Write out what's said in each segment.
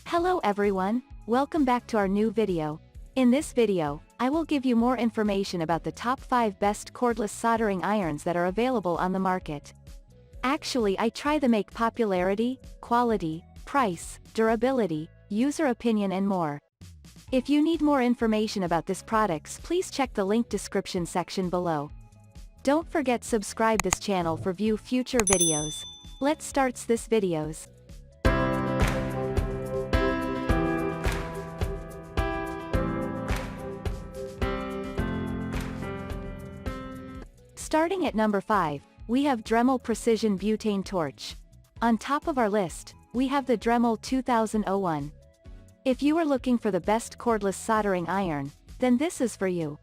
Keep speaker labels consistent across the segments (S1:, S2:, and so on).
S1: Hello everyone, welcome back to our new video. In this video, I will give you more information about the top 5 best cordless soldering irons that are available on the market. Actually, I try to make popularity, quality, price, durability, user opinion and more. If you need more information about these products, please check the link description section below. Don't forget subscribe this channel for view future videos. Let's start this videos. Starting at number 5, we have Dremel Precision Butane Torch. On top of our list, we have the Dremel 2001. If you are looking for the best cordless soldering iron, then this is for you.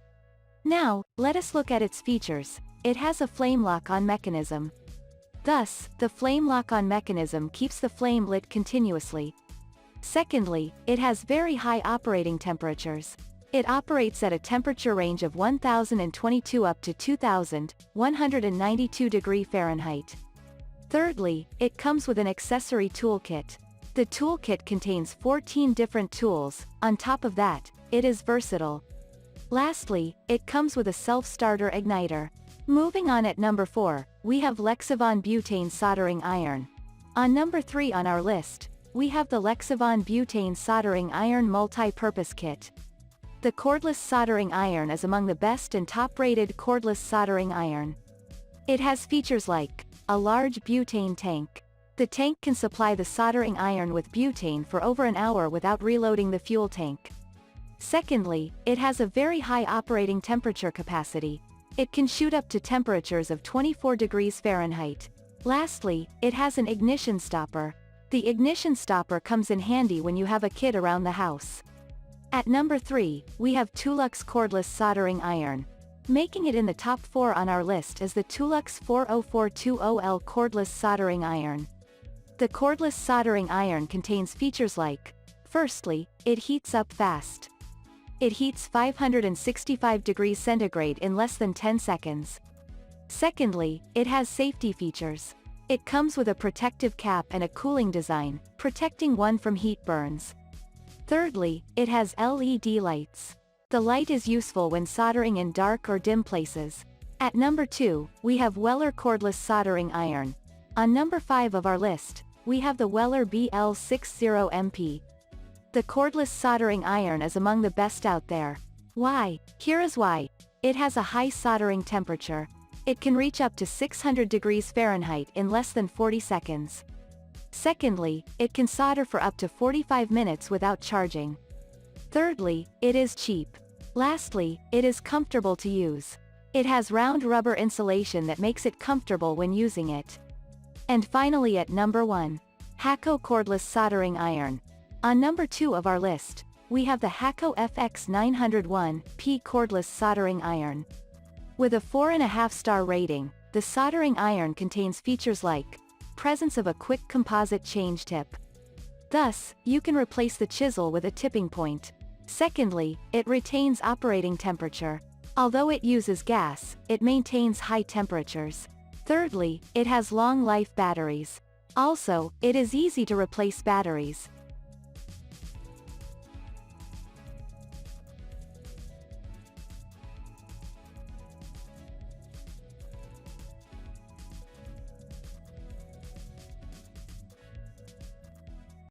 S1: Now, let us look at its features. It has a flame lock-on mechanism. Thus, the flame lock-on mechanism keeps the flame lit continuously. Secondly, it has very high operating temperatures. It operates at a temperature range of 1022 up to 2192 degrees Fahrenheit. Thirdly, it comes with an accessory toolkit. The toolkit contains 14 different tools. On top of that, it is versatile. Lastly, it comes with a self-starter igniter. Moving on at number 4, we have Lexivon Butane Soldering Iron. On number 3 on our list, we have the Lexivon Butane Soldering Iron Multi-Purpose Kit. The cordless soldering iron is among the best and top-rated cordless soldering iron. It has features like a large butane tank. The tank can supply the soldering iron with butane for over an hour without reloading the fuel tank. Secondly, it has a very high operating temperature capacity. It can shoot up to temperatures of 24 degrees Fahrenheit. Lastly, it has an ignition stopper. The ignition stopper comes in handy when you have a kid around the house. At number 3, we have Tulux Cordless Soldering Iron. Making it in the top 4 on our list is the Tulux 40420L Cordless Soldering Iron. The cordless soldering iron contains features like, firstly, it heats up fast. It heats 565 degrees centigrade in less than 10 seconds. Secondly, it has safety features. It comes with a protective cap and a cooling design, protecting one from heat burns. Thirdly, it has LED lights. The light is useful when soldering in dark or dim places. At number 2, we have Weller Cordless Soldering Iron. On number 5 of our list, we have the Weller BL60MP. The cordless soldering iron is among the best out there. Why? Here is why. It has a high soldering temperature. It can reach up to 600 degrees Fahrenheit in less than 40 seconds. Secondly, it can solder for up to 45 minutes without charging. Thirdly, it is cheap. Lastly, it is comfortable to use. It has round rubber insulation that makes it comfortable when using it. And finally at number 1, Hakko Cordless Soldering Iron. On number 2 of our list, we have the Hakko FX901P Cordless Soldering Iron. With a 4.5-star rating, the soldering iron contains features like presence of a quick composite change tip. Thus, you can replace the chisel with a tipping point. Secondly, it retains operating temperature. Although it uses gas, it maintains high temperatures. Thirdly, it has long life batteries. Also, it is easy to replace batteries.